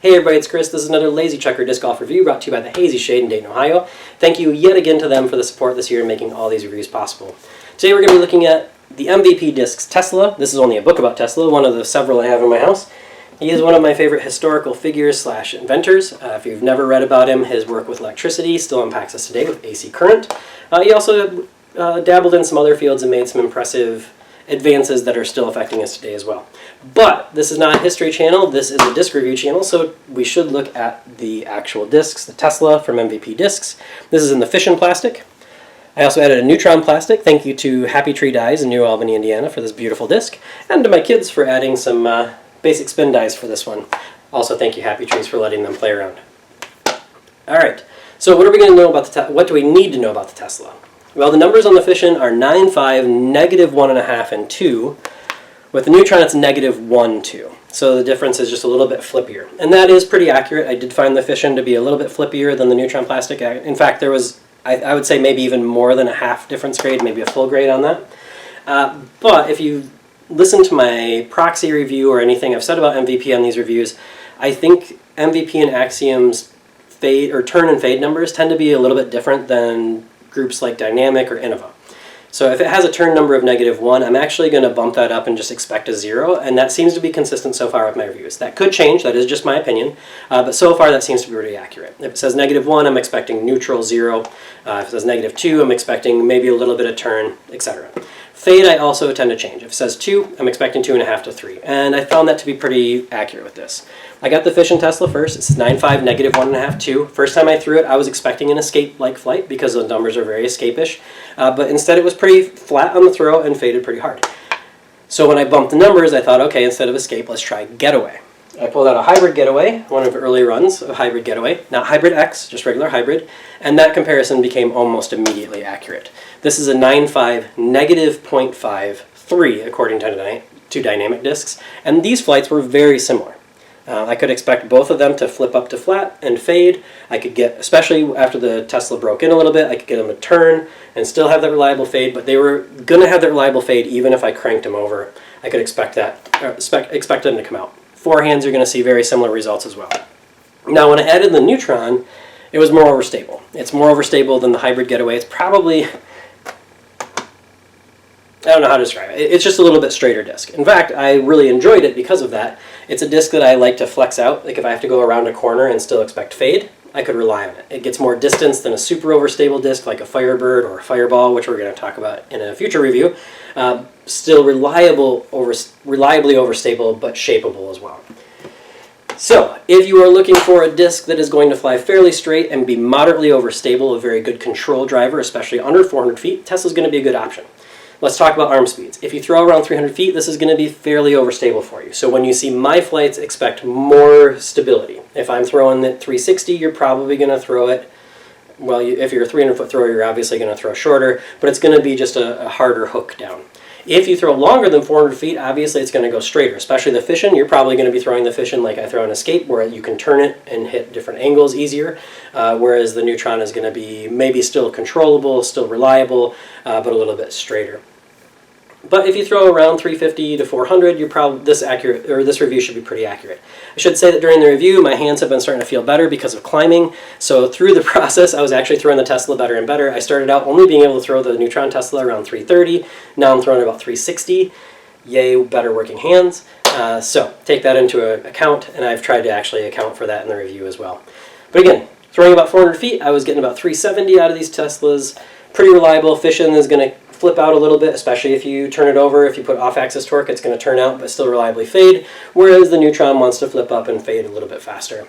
Hey everybody, it's Chris. This is another Lazy Chucker Disc Golf review brought to you by the Hazy Shade in Dayton, Ohio. Thank you yet again to them for the support this year in making all these reviews possible. Today we're going to be looking at the MVP Discs Tesla. This is only a book about Tesla, one of the several I have in my house. He is one of my favorite historical figures / inventors. If you've never read about him, his work with electricity still impacts us today with AC current. He also dabbled in some other fields and made some impressive advances that are still affecting us today as well. But this is not a history channel, this is a disc review channel, so we should look at the actual discs, the Tesla from MVP Discs. This is in the Fission plastic. I also added a Neutron plastic. Thank you to Happy Tree Dies in New Albany, Indiana for this beautiful disc, and to my kids for adding some basic spin dies for this one. Also thank you Happy Trees for letting them play around. Alright, so what are we going to know about what do we need to know about the Tesla? Well, the numbers on the Fission are 9, 5, -1.5, and 2. With the Neutron, it's -1, 2. So the difference is just a little bit flippier. And that is pretty accurate. I did find the Fission to be a little bit flippier than the Neutron plastic. In fact, there was, I would say, maybe even more than a half difference grade, maybe a full grade on that. But if you listen to my proxy review or anything I've said about MVP on these reviews, I think MVP and Axiom's fade or turn and fade numbers tend to be a little bit different than groups like Dynamic or Innova. So if it has a turn number of -1, I'm actually going to bump that up and just expect a 0, and that seems to be consistent so far with my reviews. That could change, that is just my opinion, but so far that seems to be pretty accurate. If it says -1, I'm expecting neutral, 0. If it says -2, I'm expecting maybe a little bit of turn, etc. Fade I also tend to change. If it says 2, I'm expecting 2.5 to 3, and I found that to be pretty accurate with this. I got the Fission Tesla first. It's 9.5, -1.5, 2. First time I threw it, I was expecting an escape-like flight because the numbers are very escape-ish, but instead it was pretty flat on the throw and faded pretty hard. So when I bumped the numbers, I thought, okay, instead of escape, let's try Getaway. I pulled out a hybrid Getaway, one of the early runs of hybrid Getaway, not hybrid X, just regular hybrid, and that comparison became almost immediately accurate. This is a 9.5, -0.53, according to Dynamic Discs, and these flights were very similar. I could expect both of them to flip up to flat and fade. I could get, especially after the Tesla broke in a little bit, I could get them to turn and still have that reliable fade, but they were going to have that reliable fade even if I cranked them over. I could expect them to come out. Forehands are going to see very similar results as well. Now when I added the Neutron, it was more overstable. It's more overstable than the hybrid Getaway. It's probably, I don't know how to describe it. It's just a little bit straighter disc. In fact, I really enjoyed it because of that. It's a disc that I like to flex out. Like if I have to go around a corner and still expect fade, I could rely on it. It gets more distance than a super overstable disc like a Firebird or a Fireball, which we're going to talk about in a future review. Still reliably overstable, but shapeable as well. So, if you are looking for a disc that is going to fly fairly straight and be moderately overstable, a very good control driver, especially under 400 feet, Tesla's going to be a good option. Let's talk about arm speeds. If you throw around 300 feet, this is going to be fairly overstable for you. So when you see my flights, expect more stability. If I'm throwing at 360, you're probably going to throw it, well, if you're a 300-foot thrower, you're obviously going to throw shorter, but it's going to be just a harder hook down. If you throw longer than 400 feet, obviously it's going to go straighter, especially the Fission. You're probably going to be throwing the Fission like I throw an Escape, where you can turn it and hit different angles easier, whereas the Neutron is going to be maybe still controllable, still reliable, but a little bit straighter. But if you throw around 350 to 400, you're probably this review should be pretty accurate. I should say that during the review, my hands have been starting to feel better because of climbing. So through the process, I was actually throwing the Tesla better and better. I started out only being able to throw the Neutron Tesla around 330. Now I'm throwing about 360. Yay, better working hands. So take that into account, and I've tried to actually account for that in the review as well. But again, throwing about 400 feet, I was getting about 370 out of these Teslas. Pretty reliable. Fission is going to flip out a little bit, especially if you turn it over. If you put off-axis torque, it's going to turn out but still reliably fade, whereas the Neutron wants to flip up and fade a little bit faster.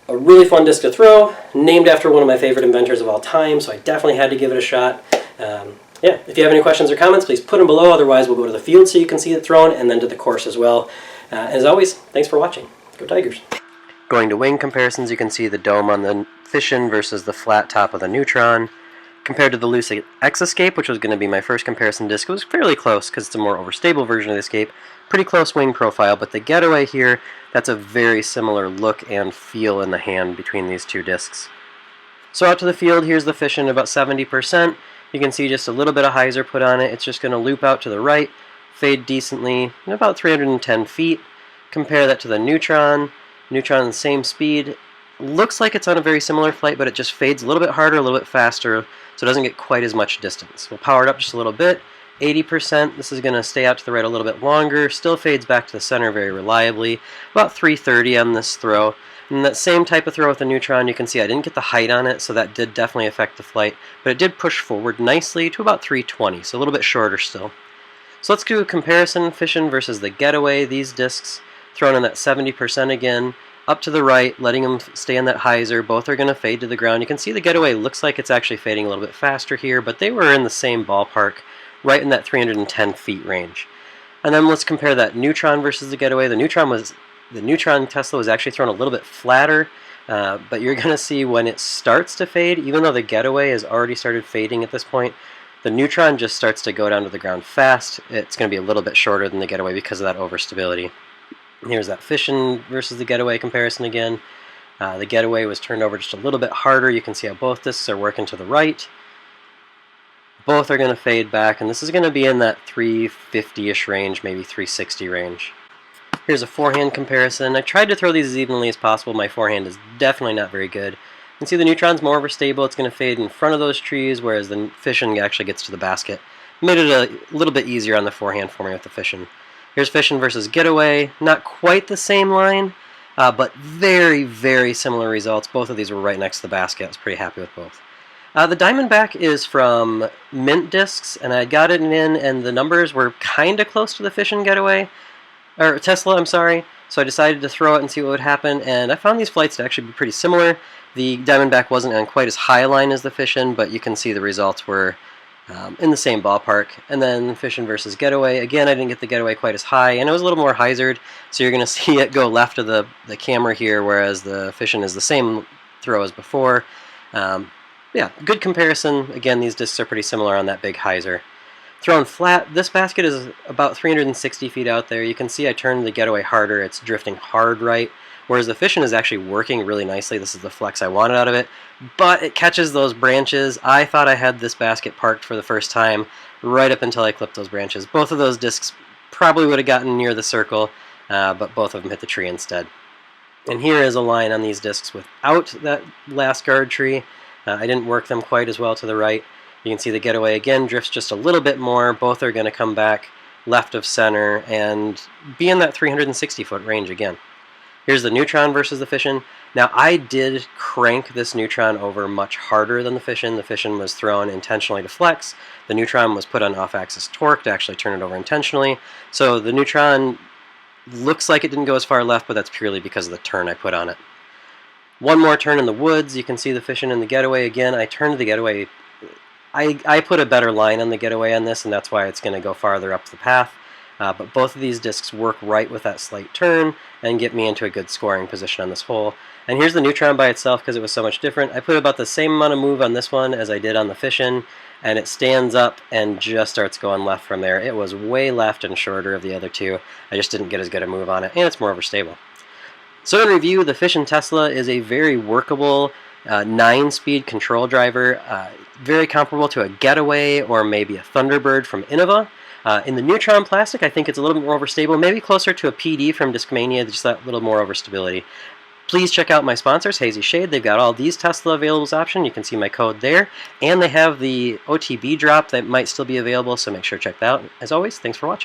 A really fun disc to throw, named after one of my favorite inventors of all time, so I definitely had to give it a shot. Yeah, if you have any questions or comments, please put them below. Otherwise, we'll go to the field so you can see it thrown, and then to the course as well. As always, thanks for watching. Go Tigers. Going to wing comparisons, you can see the dome on the Fission versus the flat top of the Neutron. Compared to the loose X Escape, which was going to be my first comparison disc, it was fairly close because it's a more overstable version of the Escape. Pretty close wing profile, but the Getaway here, that's a very similar look and feel in the hand between these two discs. So out to the field, here's the Fission about 70%. You can see just a little bit of hyzer put on it. It's just going to loop out to the right, fade decently, about 310 feet. Compare that to the Neutron. Neutron, the same speed. Looks like it's on a very similar flight, but it just fades a little bit harder, a little bit faster, so it doesn't get quite as much distance. We'll power it up just a little bit. 80%, this is going to stay out to the right a little bit longer, still fades back to the center very reliably, about 330 on this throw. And that same type of throw with the Neutron, you can see I didn't get the height on it, so that did definitely affect the flight, but it did push forward nicely to about 320, so a little bit shorter still. So let's do a comparison, Fission versus the Getaway. These discs thrown in that 70% again, up to the right, letting them stay in that hyzer. Both are going to fade to the ground. You can see the Getaway looks like it's actually fading a little bit faster here, but they were in the same ballpark, right in that 310 feet range. And then let's compare that Neutron versus the Getaway. The Neutron Tesla was actually thrown a little bit flatter, but you're going to see when it starts to fade, even though the Getaway has already started fading at this point, the Neutron just starts to go down to the ground fast. It's going to be a little bit shorter than the Getaway because of that overstability. Here's that Fission versus the Getaway comparison again. The Getaway was turned over just a little bit harder. You can see how both discs are working to the right. Both are going to fade back, and this is going to be in that 350-ish range, maybe 360 range. Here's a forehand comparison. I tried to throw these as evenly as possible. My forehand is definitely not very good. You can see the Neutron's more overstable. It's going to fade in front of those trees, whereas the Fission actually gets to the basket. Made it a little bit easier on the forehand for me with the Fission. Here's Fission versus Getaway. Not quite the same line, but very, very similar results. Both of these were right next to the basket. I was pretty happy with both. The Diamondback is from Mint Discs, and I got it in, and the numbers were kind of close to the Fission Getaway, or Tesla, I'm sorry. So I decided to throw it and see what would happen, and I found these flights to actually be pretty similar. The Diamondback wasn't on quite as high a line as the Fission, but you can see the results were in the same ballpark. And then Fission versus Getaway. Again, I didn't get the Getaway quite as high, and it was a little more hyzered, so you're going to see it go left of the camera here, whereas the Fission is the same throw as before. Yeah, good comparison. Again, these discs are pretty similar on that big hyzer. Thrown flat, this basket is about 360 feet out there. You can see I turned the Getaway harder. It's drifting hard right, whereas the Fission is actually working really nicely. This is the flex I wanted out of it, but it catches those branches. I thought I had this basket parked for the first time right up until I clipped those branches. Both of those discs probably would have gotten near the circle, but both of them hit the tree instead. And here is a line on these discs without that last guard tree. I didn't work them quite as well to the right. You can see the Getaway again drifts just a little bit more. Both are going to come back left of center and be in that 360-foot range again. Here's the Neutron versus the Fission. Now, I did crank this Neutron over much harder than the Fission. The Fission was thrown intentionally to flex. The Neutron was put on off-axis torque to actually turn it over intentionally. So the Neutron looks like it didn't go as far left, but that's purely because of the turn I put on it. One more turn in the woods. You can see the Fission and the Getaway again. I turned the Getaway. I put a better line on the Getaway on this, and that's why it's going to go farther up the path. But both of these discs work right with that slight turn and get me into a good scoring position on this hole. And here's the Neutron by itself because it was so much different. I put about the same amount of move on this one as I did on the Fission, and it stands up and just starts going left from there. It was way left and shorter of the other two. I just didn't get as good a move on it, and it's more overstable. So in review, the Fission Tesla is a very workable 9-speed control driver, very comparable to a Getaway or maybe a Thunderbird from Innova. In the Neutron plastic, I think it's a little bit more overstable, maybe closer to a PD from Discmania, just that little more overstability. Please check out my sponsors, Hazy Shade. They've got all these Tesla available as option. You can see my code there. And they have the OTB drop that might still be available, so make sure to check that out. As always, thanks for watching.